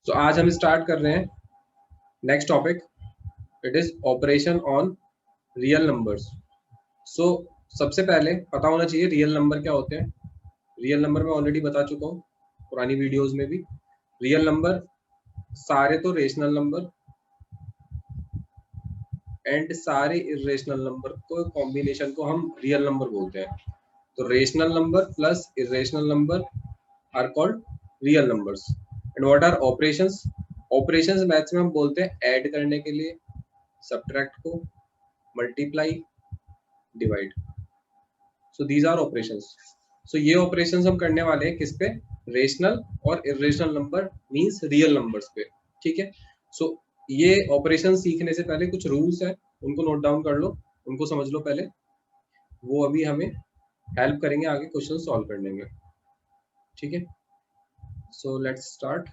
तो आज हम स्टार्ट कर रहे हैं next topic, it is operation on real numbers. So सबसे पहले पता होना चाहिए रियल नंबर क्या होते हैं। रियल नंबर मैं ऑलरेडी बता चुका हूँ पुरानी वीडियोस में भी। रियल नंबर सारे तो रेशनल नंबर एंड सारे इरेशनल नंबर को कॉम्बिनेशन को हम रियल नंबर बोलते हैं। तो rational number plus irrational number are called real numbers. And what are operations? Operations maths में हम बोलते हैं ऐड करने के लिए, सब्ट्रैक्ट को, multiply, divide. So these are operations. So ये ऑपरेशंस हम करने वाले हैं किस पे? रेशनल और irrational number means real numbers पे। ठीक है। सो ये ऑपरेशन सीखने से पहले कुछ रूल्स हैं, उनको नोट डाउन कर लो, उनको समझ लो पहले, वो अभी हमें हेल्प करेंगे आगे क्वेश्चन सॉल्व करने में। ठीक है। So let's start.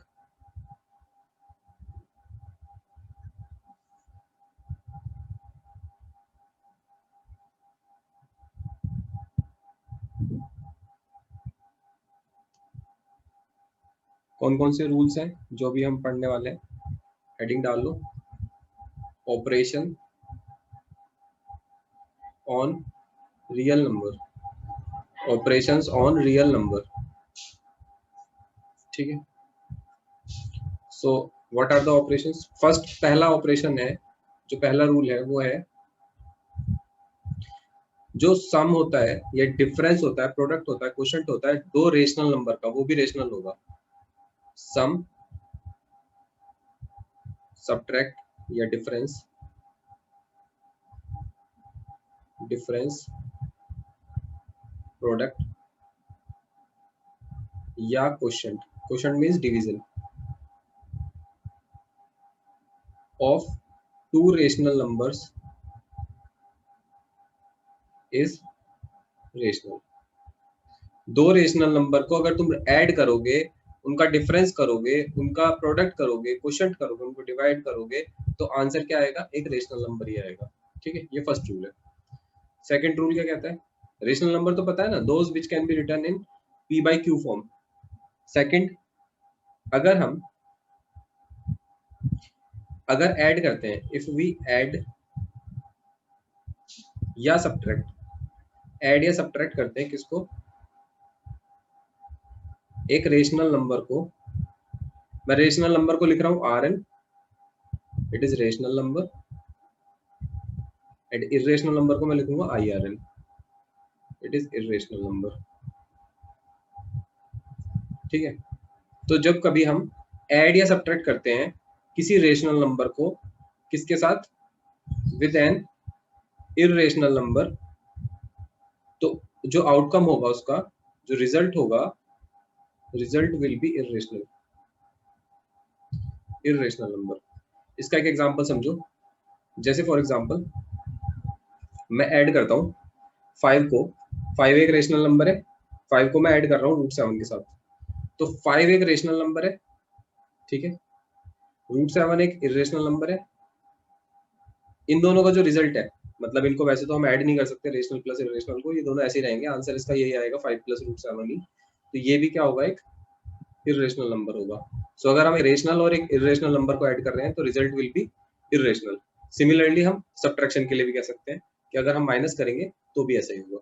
कौन कौन से रूल्स हैं जो भी हम पढ़ने वाले हैं? हेडिंग डाल लो, operation on real number, operations on real number. ठीक है। So what are the operations? First पहला ऑपरेशन है, जो पहला रूल है वो है जो सम होता है या डिफरेंस होता है, प्रोडक्ट होता है, क्वोशंट होता है दो रेशनल नंबर का, वो भी रेशनल होगा। सम, सब्ट्रैक्ट या डिफरेंस, डिफरेंस, प्रोडक्ट या quotient, quotient means division of two rational numbers is rational. दो रेशनल नंबर को अगर तुम ऐड करोगे, उनका डिफरेंस करोगे, उनका प्रोडक्ट करोगे, क्वोशंट करोगे, उनको डिवाइड करोगे, तो आंसर क्या आएगा? एक रेशनल नंबर ही आएगा। ठीक है, ये फर्स्ट रूल है। सेकंड रूल क्या कहता है? रेशनल नंबर तो पता है ना, those which can be written in p by q form. Second, अगर ऐड करते हैं, इफ वी ऐड या सब्ट्रैक्ट, ऐड या सब्ट्रैक्ट करते हैं किसको? एक रेशनल नंबर को, मैं रेशनल नंबर को लिख रहा हूं rn, it is rational number, and irrational number को मैं लिखूंगा irn, it is irrational number. ठीक है। तो जब कभी हम ऐड या सब्ट्रैक्ट करते हैं किसी रेशनल नंबर को किसके साथ? विद एन इरेशनल नंबर, तो जो आउटकम होगा उसका, जो रिजल्ट होगा, result will be irrational, irrational number. इसका एक एग्जांपल समझो। जैसे फॉर एग्जांपल मैं ऐड करता हूँ 5 को, 5 एक रेशनल नंबर है, 5 को मैं ऐड कर रहा हूँ √7 के साथ, तो 5 एक रेशनल नंबर है। ठीक है। √7 एक इरेशनल नंबर है। इन दोनों का जो रिजल्ट है, मतलब इनको वैसे तो हम ऐड नहीं कर सकते रेशनल प्लस इरेशनल को, ये दोनों ऐसे ही रहेंगे, आंसर इसका यही आएगा 5 प्लस √7 ही। तो ये भी क्या होगा? एक इरेशनल नंबर होगा। सो अगर हम रेशनल और एक इरेशनल नंबर को ऐड कर रहे हैं तो result will be irrational. Similarly हम सब्ट्रैक्शन के लिए भी कह सकते हैं कि अगर हम माइनस करेंगे तो भी ऐसा ही होगा,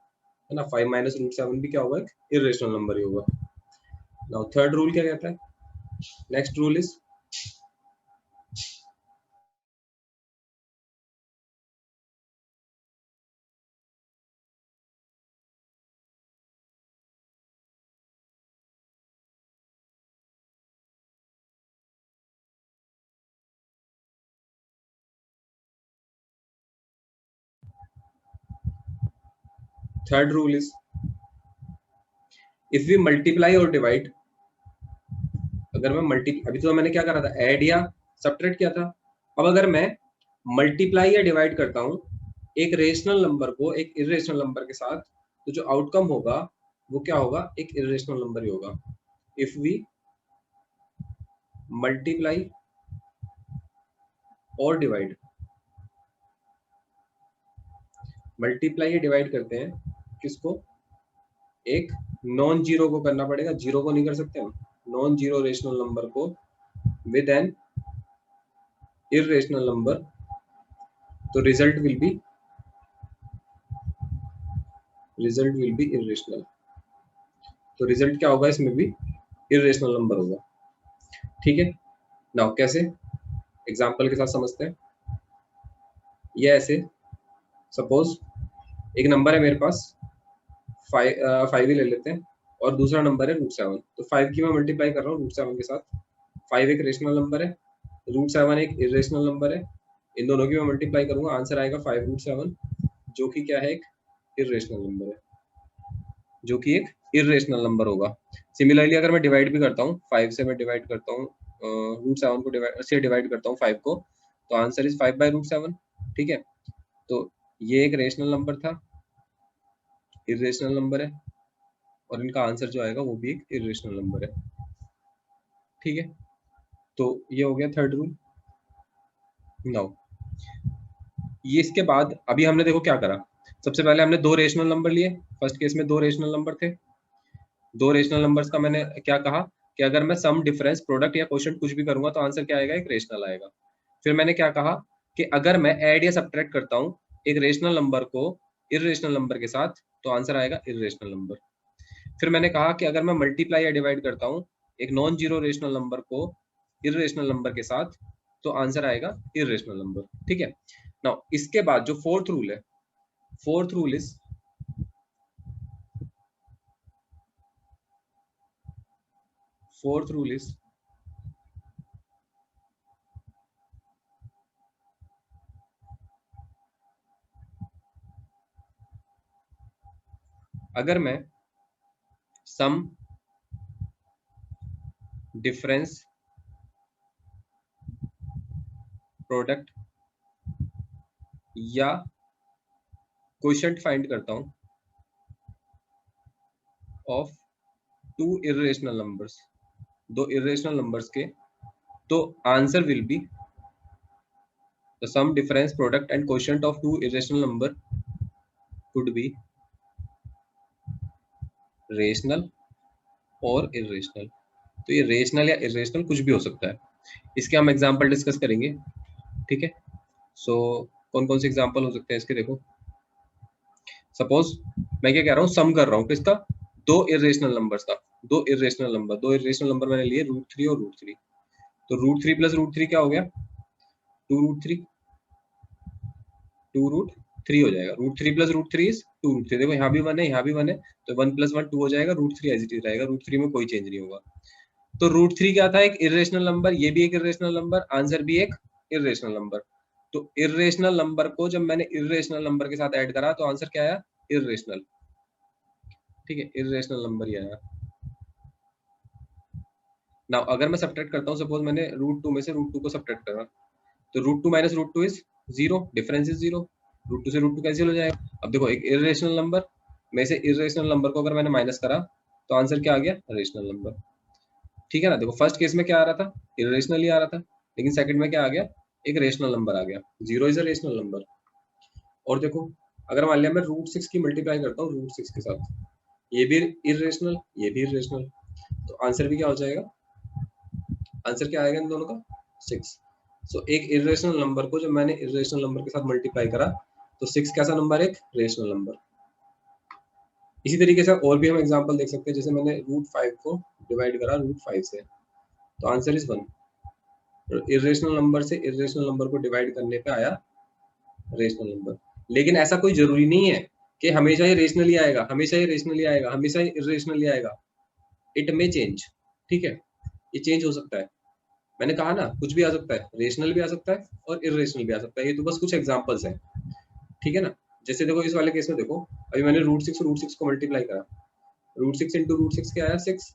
है ना। 5 माइनस √7 भी क्या होगा? एक इरेशनल नंबर ही होगा। नाउ थर्ड रूल क्या कहता है? Next rule is third rule is if we multiply और डिवाइड, अगर मैं अभी तो मैंने क्या करा था? ऐड या सब्ट्रैक्ट किया था। अब अगर मैं मल्टीप्लाई या डिवाइड करता हूं एक रेशनल नंबर को एक इरेशनल नंबर के साथ, तो जो आउटकम होगा वो क्या होगा? एक इरेशनल नंबर ही होगा। इफ वी मल्टीप्लाई और डिवाइड, मल्टीप्लाई या डिवाइड करते हैं किसको? एक नॉन जीरो को करना पड़ेगा, जीरो को नहीं कर सकते हम। नॉन जीरो रेशनल नंबर को विद एन इरेशनल नंबर, तो रिजल्ट विल बी इरेशनल। तो रिजल्ट क्या होगा, इसमें भी इरेशनल नंबर होगा। ठीक है, नाउ कैसे, एग्जांपल के साथ समझते हैं। ये ऐसे, सपोज एक नंबर है मेरे पास, 5 ही ले लेते हैं, और दूसरा नंबर है √7। तो 5 की मैं मल्टीप्लाई कर रहा हूँ √7 के साथ। 5 एक रेशनल नंबर है, √7 एक इरेशनल नंबर है, इन दोनों की मैं मल्टीप्लाई करूंगा, आंसर आएगा 5√7, जो कि क्या है, एक इरेशनल नंबर है, जो कि एक इरेशनल नंबर होगा। सिमिलरली अगर मैं डिवाइड भी करता हूँ, 5 से मैं डिवाइड करता हूँ, √7 को डिवाइड करता हूँ 5 को, तो आंसर इज 5/√7। ठीक है, तो ये एक रेशनल नंबर था, इरेशनल नंबर है, और इनका आंसर जो आएगा वो भी एक इरेशनल नंबर है। ठीक है, तो ये हो गया थर्ड रूल। नाउ ये इसके बाद अभी हमने देखो क्या करा, सबसे पहले हमने दो रेशनल नंबर लिए, फर्स्ट केस में दो रेशनल नंबर थे। दो रेशनल नंबर्स का मैंने क्या कहा कि अगर मैं सम, डिफरेंस, प्रोडक्ट या क्वोशिएंट कुछ भी करूंगा तो आंसर क्या आएगा, एक रेशनल आएगा। फिर मैंने क्या कहा कि अगर मैं ऐड या सब्ट्रैक्ट करता हूँ एक रेशनल नंबर को इरेशनल नंबर के साथ, तो आंसर आएगा इरेशनल नंबर। फिर मैंने कहा कि अगर मैं मल्टीप्लाई या डिवाइड करता हूँ एक नॉन जीरो रेशनल नंबर को इरेशनल नंबर के साथ, तो आंसर आएगा इरेशनल नंबर। ठीक है, नाउ इसके बाद जो फोर्थ रूल है, फोर्थ रूल इज अगर मैं सम, डिफरेंस, प्रोडक्ट या क्वोशिएंट फाइंड करता हूं ऑफ टू इरेशनल नंबर्स, दो इरेशनल नंबर्स के, तो answer will be the sum, difference, product and quotient of two irrational number could be rational और इरेशनल। तो ये रेशनल या इरेशनल कुछ भी हो सकता है, इसके हम एग्जांपल डिस्कस करेंगे। ठीक है, सो कौन कौन से एग्जांपल हो सकते हैं इसके, देखो सपोज मैं क्या कह रहा हूँ, सम कर रहा हूँ किसका, दो इरेशनल नंबर्स का। दो इरेशनल नंबर मैंने लिए √3 और √3। तो √3 प्लस √3 क्या हो गया, 2√3, 2√3 हो जाएगा। √3 प्लस √3 इज 2√3। देखो यहाँ भी 1 है, यहाँ भी 1 है, तो 1 + 1 2 हो जाएगा, √3 एज इट इज रहेगा, √3 में कोई चेंज नहीं होगा। तो √3 क्या था, एक इरेशनल नंबर, ये भी एक इरेशनल नंबर, आंसर भी एक इरेशनल नंबर। तो इरेशनल नंबर को जब मैंने इरेशनल नंबर के साथ ऐड करा तो आंसर क्या आया, इरेशनल। ठीक है, इरेशनल नंबर ही आया। नाउ अगर मैं सब्ट्रैक्ट करता हूँ, सपोज मैंने √2 में से √2 को सब्ट्रैक्ट करा, तो √2 - √2 इज 0, डिफरेंस इज 0, √2 से √2 कैंसिल हो जाएगा। अब देखो एक इरेशनल नंबर में से इरेशनल नंबर को अगर मैंने माइनस करा तो आंसर क्या आ गया, रेशनल नंबर। ठीक है ना, देखो फर्स्ट केस में क्या आ रहा था, इरेशनल ही आ रहा था, लेकिन सेकंड में क्या आ गया, एक रेशनल नंबर आ गया, 0 इज अ रेशनल नंबर। और देखो अगर मान लिया मैं √6 की मल्टीप्लाई करता हूँ √6 के साथ, ये भी इरेशनल, ये भी इरेशनल, तो आंसर भी क्या हो जाएगा, आंसर क्या आएगा इन दोनों का, 6। सो एक इरेशनल नंबर को जब मैंने इरेशनल नंबर के साथ मल्टीप्लाई करा तो 6 कैसा नंबर है, एक रेशनल नंबर। इसी तरीके से और भी हम एग्जांपल देख सकते हैं, जैसे मैंने √5 को डिवाइड करा √5 से, तो आंसर इज 1। इरेशनल नंबर से इरेशनल नंबर को डिवाइड करने पे आया रेशनल नंबर। लेकिन ऐसा कोई जरूरी नहीं है कि हमेशा ही रेशनली आएगा, हमेशा ही रेशनली आएगा, हमेशा ही इरेशनली आएगा। It may change. ठीक है, ये चेंज हो सकता है। मैंने कहा ना कुछ भी आ सकता है, रेशनल भी आ सकता है और इरेशनल भी आ सकता है, ये तो बस कुछ एग्जांपल्स हैं। ठीक है ना, जैसे देखो इस वाले केस में देखो, अभी मैंने √6 को मल्टीप्लाई करा, √6 इंटू √6 क्या आया, 6।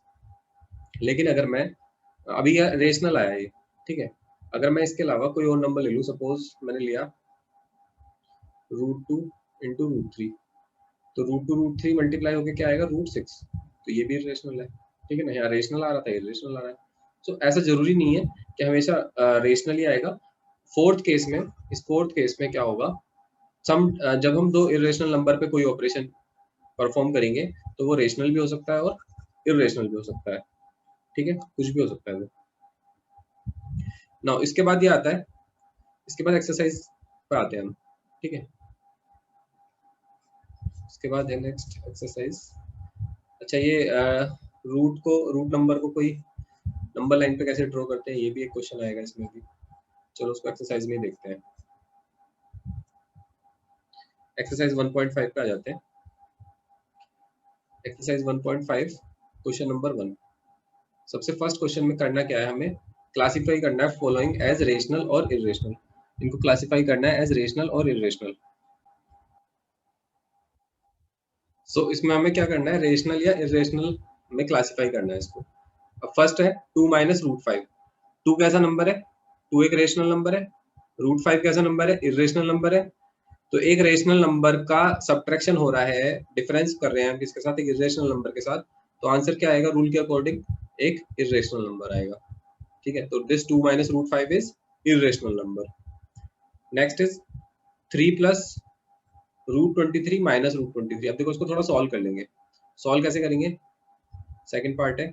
लेकिन अगर मैं अभी यह रेशनल आया ये, ठीक है, अगर मैं इसके अलावा कोई और नंबर ले लूँ, सपोज मैंने लिया √2 इंटू √3, तो √2 √3 मल्टीप्लाई होकर क्या आएगा, √6, तो ये भी रेशनल है। ठीक है ना, यहाँ रेशनल आ रहा था, ये रेशनल आ रहा है। तो ऐसा जरूरी नहीं है कि हमेशा रेशनल ही आएगा। फोर्थ केस में, इस फोर्थ केस में क्या होगा, सम, जब हम दो इरेशनल नंबर पे कोई ऑपरेशन परफॉर्म करेंगे तो वो रेशनल भी हो सकता है और इरेशनल भी हो सकता है। ठीक है, कुछ भी हो सकता है वो। नाउ इसके बाद ये आता है, इसके बाद एक्सरसाइज पे आते हैं हम, ठीक है। इसके बाद है नेक्स्ट एक्सरसाइज। अच्छा ये रूट नंबर को कोई नंबर लाइन पे कैसे ड्रॉ करते हैं, ये भी एक क्वेश्चन आएगा इसमें भी। चलो उसको एक्सरसाइज में ही देखते हैं। एक्सरसाइज 1.5 पे आ जाते हैं। Exercise 1.5 question number 1। सबसे फर्स्ट क्वेश्चन में करना क्या है, हमें क्लासिफाई करना है फॉलोइंग एज रेशनल और इरेशनल। इनको क्लासिफाई करना है एज रेशनल और इरेशनल। सो इसमें हमें क्या करना है, रेशनल या इरेशनल में क्लासिफाई करना है इसको। अब फर्स्ट है 2 माइनस रूट 5। 2 कैसा नंबर है, 2 एक रेशनल नंबर है। रूट 5 कैसा नंबर है, इरेशनल नंबर है। तो एक रेशनल नंबर का सब्ट्रैक्शन हो रहा है, डिफरेंस कर रहे हैं हम किसके साथ, एक इरेशनल नंबर के साथ। तो आंसर क्या आएगा, रूल के अकॉर्डिंग एक इरेशनल नंबर आएगा, ठीक है। तो this 2 minus root 5 is irrational number. Next is 3 plus root 23 minus root 23। अब देखो इसको थोड़ा सॉल्व कर लेंगे। सॉल्व कैसे करेंगे, सेकंड पार्ट है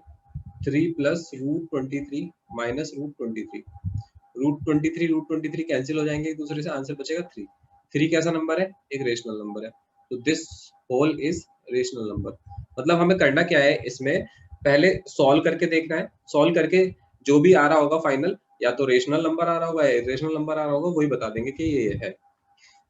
3 plus root 23 minus root 23। Root 23 cancel हो जाएंगे एक दूसरे से, आंसर बचेगा 3। 3 कैसा नंबर है, एक रेशनल नंबर है। तो this whole is rational number. मतलब हमें करना क्या है इसमें, पहले सॉल्व करके देखना है। सॉल्व करके जो भी आ रहा होगा फाइनल, या तो रेशनल नंबर आ रहा होगा या रेशनल नंबर आ रहा होगा, वही बता देंगे कि ये है।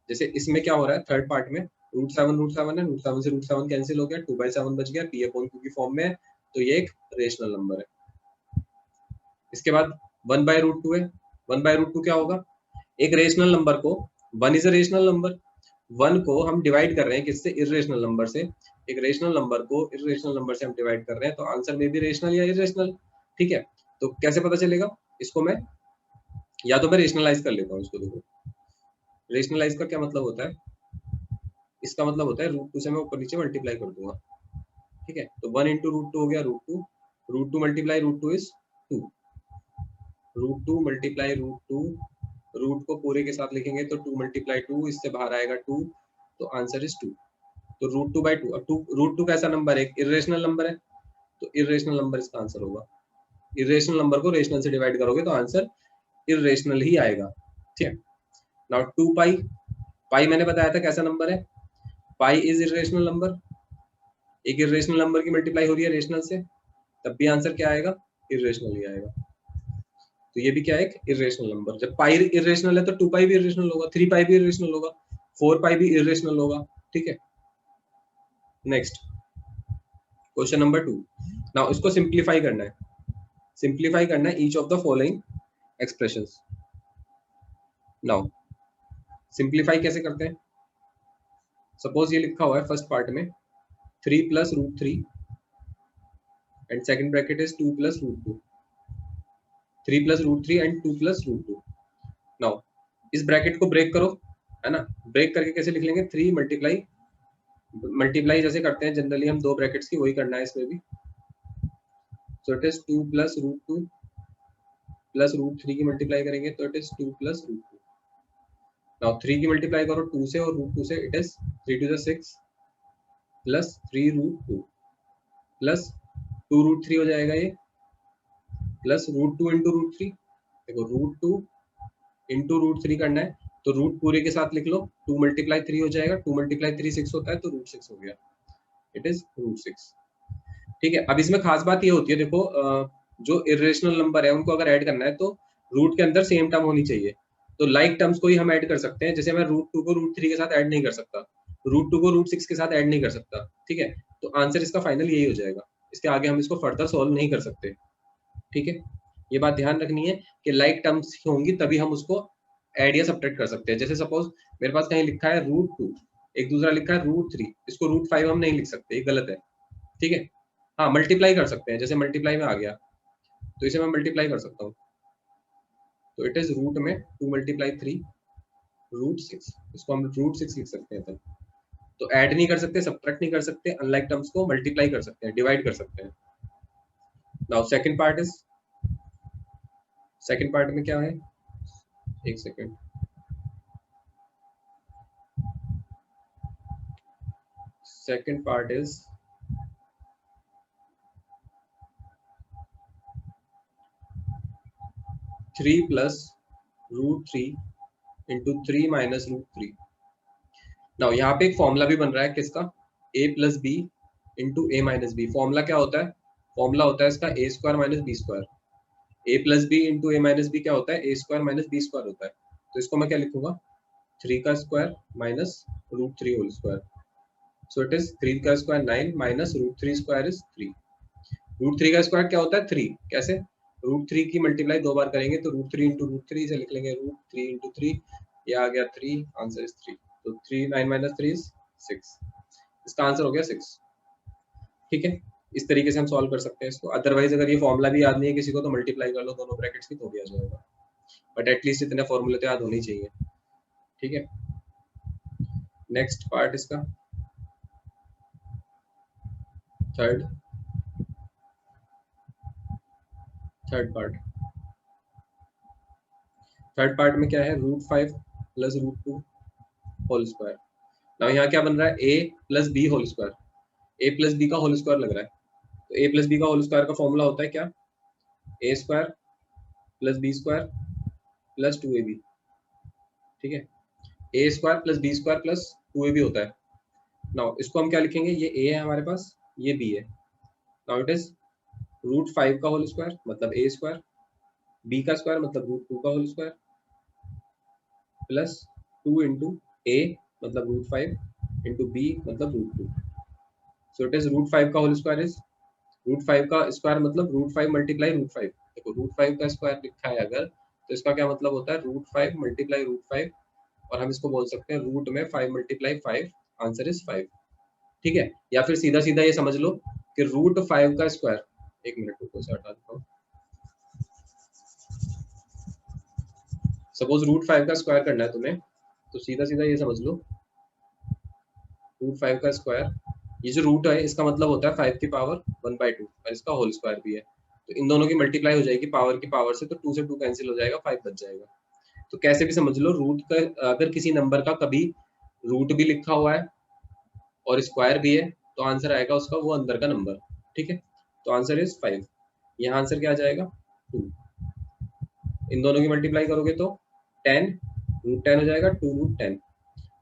जैसे इसमें क्या हो रहा है, थर्ड पार्ट में रूट 7 है, रूट 7 से रूट 7 कैंसिल हो गया, 2/7 बच गया, पी अपॉन क्यू की फॉर्म में है। तो ये एक रेशनल नंबर है। इसके बाद 1/√2 है। 1/√2 क्या होगा, एक रेशनल नंबर को, 1 इज अ रेशनल नंबर, 1 को हम डिवाइड कर रहे हैं किससे, इरेशनल नंबर से। एक रेशनल नंबर को इरेशनल नंबर से हम डिवाइड कर रहे हैं, तो आंसर में भी रेशनल या इरेशनल, ठीक है। तो कैसे पता चलेगा इसको, मैं या तो मैं रेशनलाइज कर लेता हूँ इसको। देखो रेशनलाइज का क्या मतलब होता है, इसका मतलब होता है रूट 2 से मैं ऊपर नीचे मल्टीप्लाई कर दूंगा, ठीक है। तो 1 इंटू रूट 2 हो गया root 2 multiply root 2 is 2, root 2 multiply root 2, root को पूरे के साथ लिखेंगे तो 2 मल्टीप्लाई 2, इससे बाहर आएगा 2, तो आंसर इज 2। तो रूट 2/2। अब रूट 2 कैसा नंबर है, एक इरेशनल नंबर है, तो इरेशनल नंबर इसका आंसर होगा। इरेशनल नंबर को रेशनल से डिवाइड करोगे तो आंसर इरेशनल ही आएगा, ठीक है। नाउ 2 पाई, पाई मैंने बताया था कैसा नंबर है, पाई इज इरेशनल नंबर। एक इरेशनल नंबर की मल्टीप्लाई हो रही है रेशनल से, तब भी आंसर क्या आएगा, इरेशनल ही आएगा। तो ये भी क्या है, एक इरेशनल नंबर। जब पाई इरेशनल है तो 2 पाई भी इरेशनल होगा, 3 पाई भी इरेशनल होगा, 4 पाई भी इरेशनल होगा, ठीक है। Next question number 2। नाउ इसको सिंप्लीफाई करना है। सिंप्लीफाई करना है each of the following expressions. Now simplify कैसे करते हैं, सपोज ये लिखा हुआ है फर्स्ट पार्ट में 3 plus root 3 and second bracket is 2 plus root 2। 3 plus root 3 and 2 plus root 2। Now इस ब्रैकेट को ब्रेक करो, है ना। ब्रेक करके कैसे लिख लेंगे, 3 मल्टीप्लाई, मल्टीप्लाई जैसे करते हैं जनरली हम दो ब्रैकेट्स की, वही करना है इसमें भी। So it is 2 plus root 2 plus root 3 की मल्टीप्लाई करेंगे तो it is 2 plus root 2। Now 3 की मल्टीप्लाई करो 2 से और रूट 2 से, it is 3 to the 6 plus 3 root 2 plus 2 root 3 हो जाएगा ये, प्लस रूट 2 इंटू रूट 3। देखो रूट 2 इंटू रूट 3 करना है तो रूट पूरे के साथ लिख लो, 2 मल्टीप्लाई 3 हो जाएगा, 2 मल्टीप्लाई 3 6 होता है, तो रूट 6 हो गया, इट इज रूट 6, ठीक है। अब इसमें खास बात ये होती है, देखो जो इरेशनल नंबर है उनको अगर ऐड करना है तो रूट के अंदर सेम टर्म होनी चाहिए। तो लाइक टर्म्स को ही हम ऐड कर सकते हैं, जैसे मैं रूट 2 को रूट 3 के साथ ऐड नहीं कर सकता, रूट 2 को रूट 6 के साथ ऐड नहीं कर सकता, ठीक है। तो आंसर इसका फाइनल यही हो जाएगा, इसके आगे हम इसको फर्दर सॉल्व नहीं कर सकते, ठीक है। ये बात ध्यान रखनी है कि लाइक टर्म्स होंगी तभी हम उसको ऐड या सब्ट्रैक्ट कर सकते हैं। जैसे सपोज मेरे पास कहीं लिखा है रूट 2, एक दूसरा लिखा है रूट 3, इसको रूट 5 हम नहीं लिख सकते, ये गलत है, ठीक है। हाँ मल्टीप्लाई कर सकते हैं, जैसे मल्टीप्लाई में आ गया तो इसे मैं मल्टीप्लाई कर सकता हूँ, तो इट इज रूट में 2 मल्टीप्लाई 3 रूट 6, इसको हम रूट 6 लिख सकते हैं तब। तो ऐड नहीं कर सकते, सब्ट्रैक्ट नहीं कर सकते, अनलाइक टर्म्स को मल्टीप्लाई कर सकते हैं, डिवाइड कर सकते हैं। Now second part is, second part में क्या है, एक second, second part is 3 plus √3 into 3 minus √3। Now यहाँ पे एक फॉर्मूला भी बन रहा है किसका, a plus B into A minus B. Formula क्या होता है, फॉर्मूला होता है इसका A square minus B square. A plus B into A minus B क्या होता है, A square minus B square होता है। तो इसको मैं क्या लिखूंगा, 3 का square minus √3 whole square. So it is 3 का स्क्वायर 9 माइनस √3 स्क्वायर इज 3। √3 का स्क्वायर क्या होता है 3, कैसे, √3 की मल्टीप्लाई 2 बार करेंगे तो √3 इंटू √3 से लिख लेंगे √3 इंटू 3, ये आ गया 3, आंसर इज 3। तो 3 9 माइनस 3 इज 6, इसका आंसर हो गया 6। ठीक है, इस तरीके से हम सॉल्व कर सकते हैं इसको। अदरवाइज अगर ये फॉर्मूला भी याद नहीं है किसी को तो मल्टीप्लाई कर लो दोनों ब्रैकेट्स की तो भी आ जाएगा, बट एटलीस्ट इतने फॉर्मूले तो याद होने ही चाहिए। ठीक है, नेक्स्ट पार्ट इसका थर्ड पार्ट में क्या है, √5 प्लस √2 होल स्क्वायर। नाउ यहाँ क्या बन रहा है, a plus B whole square, a plus B का होल स्क्वायर लग रहा है। तो a प्लस बी का होल स्क्वायर का फॉर्मूला होता है क्या, a square plus B square plus 2ab। ठीक है, a square plus B square plus 2ab होता है। नाउ इसको हम क्या लिखेंगे, ये a है हमारे पास, ये b है। नाउ इट इज √5 का होल स्क्वायर मतलब a स्क्वायर, b का स्क्वायर मतलब √2 का whole square plus 2 into a मतलब √5 इंटू b मतलब √2। सो इट इज √5 का होल स्क्वायर इज, √5 का स्क्वायर मतलब √5 मल्टीप्लाई √5। देखो √5 का स्क्वायर लिखा है अगर, तो इसका क्या मतलब होता है, √5 मल्टीप्लाई √5, और हम इसको बोल सकते हैं रूट में 5 मल्टीप्लाई 5, आंसर इज 5। ठीक है, या फिर सीधा सीधा ये समझ लो कि √5 का स्क्वायर, एक मिनट रुको से हटा देता हूँ। सपोज √5 का स्क्वायर करना है तुम्हें, तो सीधा सीधा ये समझ लो √5 का स्क्वायर, ये जो रूट है इसका मतलब होता है 5 की पावर 1/2, और इसका होल स्क्वायर भी है। तो इन दोनों की मल्टीप्लाई हो जाएगी पावर की पावर से, तो 2 से 2 कैंसिल हो जाएगा, 5 बच जाएगा। तो कैसे भी समझ लो, रूट का अगर किसी नंबर का कभी रूट भी लिखा हुआ है और स्क्वायर भी है तो आंसर आएगा उसका वो अंदर का नंबर। ठीक है, तो आंसर इज 5। यहाँ आंसर क्या आ जाएगा, 2। इन दोनों की मल्टीप्लाई करोगे तो 10 √10 हो जाएगा, 2 √10।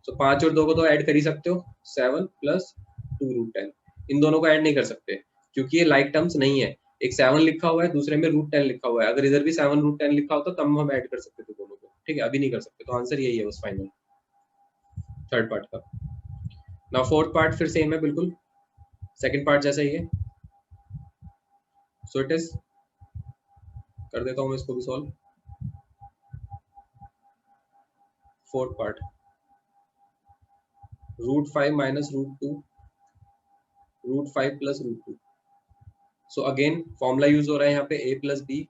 तो 5 और 2 को तो ऐड कर ही सकते हो, 7 प्लस 2 √10। इन दोनों को ऐड नहीं कर सकते क्योंकि ये लाइक टर्म्स नहीं है। एक 7 लिखा हुआ है, दूसरे में √10 लिखा हुआ है। अगर इधर भी 7 √10 लिखा होता तब हम ऐड कर सकते थे दोनों को। ठीक है, अभी नहीं कर सकते, तो आंसर यही है बस फाइनल, थर्ड पार्ट का। नाउ फोर्थ पार्ट फिर सेम है बिल्कुल, सेकंड पार्ट जैसा ही है। सो इट इज, कर देता हूँ मैं इसको भी solve. Fourth part, √5 minus √2, √5 plus √2। So again formula use हो रहा है यहाँ पे a plus B,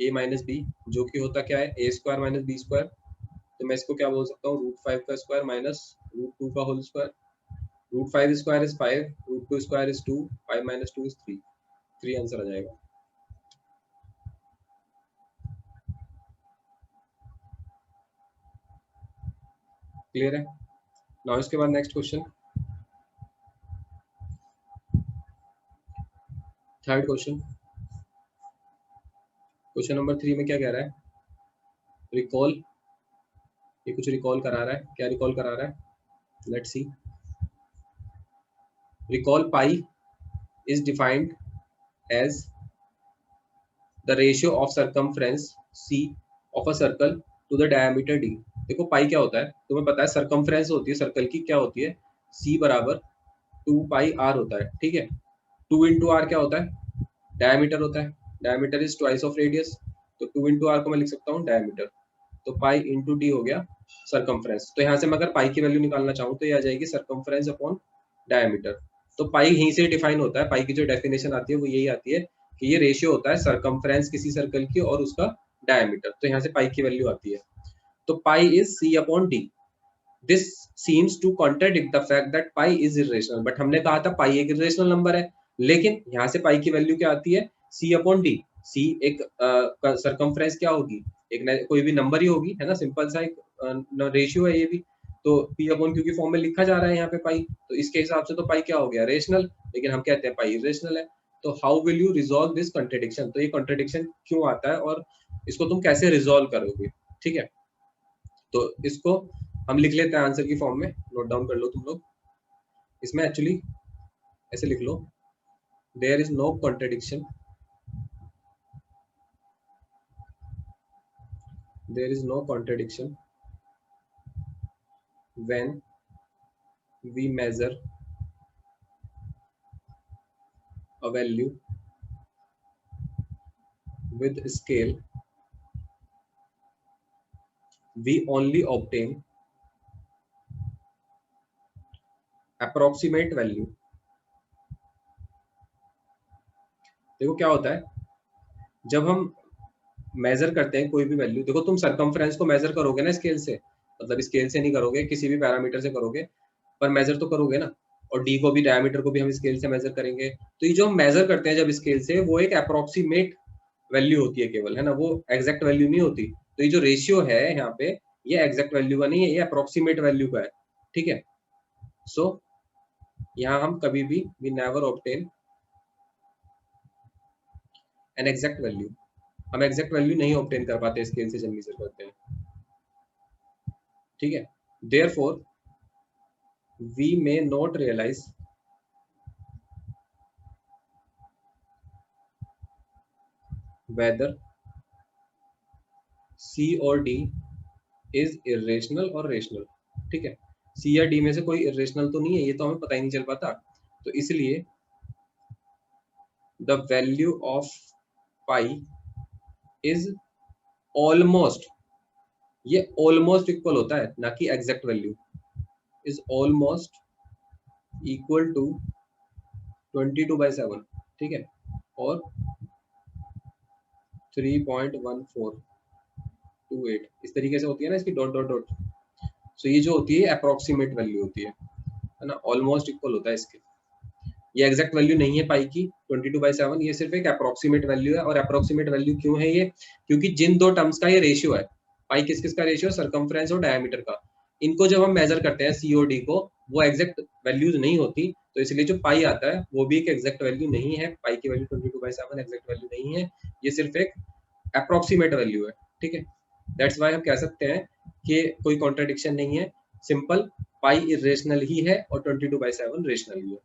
a minus B, जो कि होता क्या है, a square minus B square. तो मैं इसको क्या बोल सकता हूँ, √5 का स्क्वायर माइनस √2 का whole square. √5 square is 5, √2 square is 2, 5 minus 2 is 3, 3 answer आ जाएगा। क्लियर है। नाउ इसके बाद next question, third question, question number 3 में क्या कह रहा है, रिकॉल, ये कुछ रिकॉल करा रहा है, क्या रिकॉल करा रहा है, let's see. Recall pi is defined as the ratio of circumference c of a circle to the diameter d। देखो पाई क्या होता है, तुम्हें पता है सरकमफ्रेंस होती है सर्कल की, क्या होती है, c बराबर 2πr होता है। ठीक है, 2 इंटू आर क्या होता है, डायमीटर होता है, diameter is twice of radius. तो 2 इंटू आर को मैं लिख सकता हूँ डायमीटर, तो पाई इंटू डी हो गया सरकमफ्रेंस। तो यहाँ से मैं अगर पाई की वैल्यू निकालना चाहूँ तो ये आ जाएगी सरकमफ्रेंस अपॉन डायमीटर। तो पाई यहीं से डिफाइन होता है, पाई की जो डेफिनेशन आती है वो यही आती है कि ये रेशियो होता है सरकमफ्रेंस किसी सर्कल की और उसका डायमीटर। तो यहाँ से पाई की वैल्यू आती है। तो pi is c upon D. This seems to contradict the fact that pi is irrational, but हमने कहा था पाई एक इरेशनल नंबर है, लेकिन यहाँ से पाई की वैल्यू क्या आती है, c अपॉन डी। c एक सरकमफ्रेंस क्या होगी, एक कोई भी नंबर ही होगी, है ना, सिंपल सा एक रेशियो है ये भी। तो p अपॉन क्यू की फॉर्म में लिखा जा रहा है यहाँ पे पाई, तो इसके हिसाब से तो पाई क्या हो गया, रेशनल, लेकिन हम कहते हैं पाई इरेशनल है। तो how will you resolve this contradiction, तो ये कॉन्ट्रडिक्शन क्यों आता है और इसको तुम कैसे रिजॉल्व करोगे, ठीक है। तो इसको हम लिख लेते हैं आंसर की फॉर्म में, नोट डाउन कर लो तुम लोग। इसमें एक्चुअली ऐसे लिख लो, there is no contradiction, there is no contradiction when we measure a value with scale, we only obtain approximate value। देखो क्या होता है, जब हम मेजर करते हैं कोई भी वैल्यू, देखो तुम सरकमफ्रेंस को मेजर करोगे ना स्केल से, मतलब स्केल से नहीं करोगे, किसी भी पैरामीटर से करोगे, पर मेजर तो करोगे ना। और डी को भी, डायमीटर को भी हम स्केल से मेजर करेंगे। तो ये जो हम मेजर करते हैं जब स्केल से, वो एक अप्रोक्सीमेट वैल्यू होती है केवल, है ना, वो एग्जैक्ट वैल्यू नहीं होती। तो ये जो रेशियो है यहाँ पे, ये एग्जैक्ट वैल्यू का नहीं है, ये अप्रोक्सीमेट वैल्यू का है, ठीक है। सो यहाँ हम कभी भी we never obtain an exact value, हम एग्जैक्ट वैल्यू नहीं ऑब्टेन कर पाते स्केल से जब मेजर करते हैं, ठीक है। Therefore we may not realize whether C और D इज इरेशनल और रेशनल, ठीक है। C या D में से कोई इरेशनल तो नहीं है, ये तो हमें पता ही नहीं चल पाता। तो इसलिए the value of pi is almost, ये ऑलमोस्ट इक्वल होता है ना कि exact value, is almost equal to 22/7, ठीक है, और 3.1428 इस तरीके से होती है ना इसकी डॉट डॉट डॉट। सो ये जो होती है अप्रोक्सीमेट वैल्यू होती है ना, ऑलमोस्ट इक्वल होता है इसके। ये एग्जैक्ट वैल्यू नहीं है पाई की 22/7, ये सिर्फ एक अप्रोक्सीमेट वैल्यू है। और अप्रोक्सीमेट वैल्यू क्यों है ये, क्योंकि जिन दो टर्म्स का ये रेशियो है, पाई किस किस का रेशियो, सरकमफ्रेंस और डायमीटर का, इनको जब हम मेजर करते हैं सी और डी को, वो एग्जैक्ट वैल्यूज नहीं होती। तो इसलिए जो पाई आता है वो भी एक एग्जैक्ट वैल्यू नहीं है, पाई की वैल्यू 22/7 एग्जैक्ट वैल्यू नहीं है, ये सिर्फ एक अप्रोक्सीमेट वैल्यू है, ठीक है। दैट्स वाई हम कह सकते हैं कि कोई कॉन्ट्राडिक्शन नहीं है, सिंपल पाई इरेशनल ही है और 22/7 रेशनल ही है।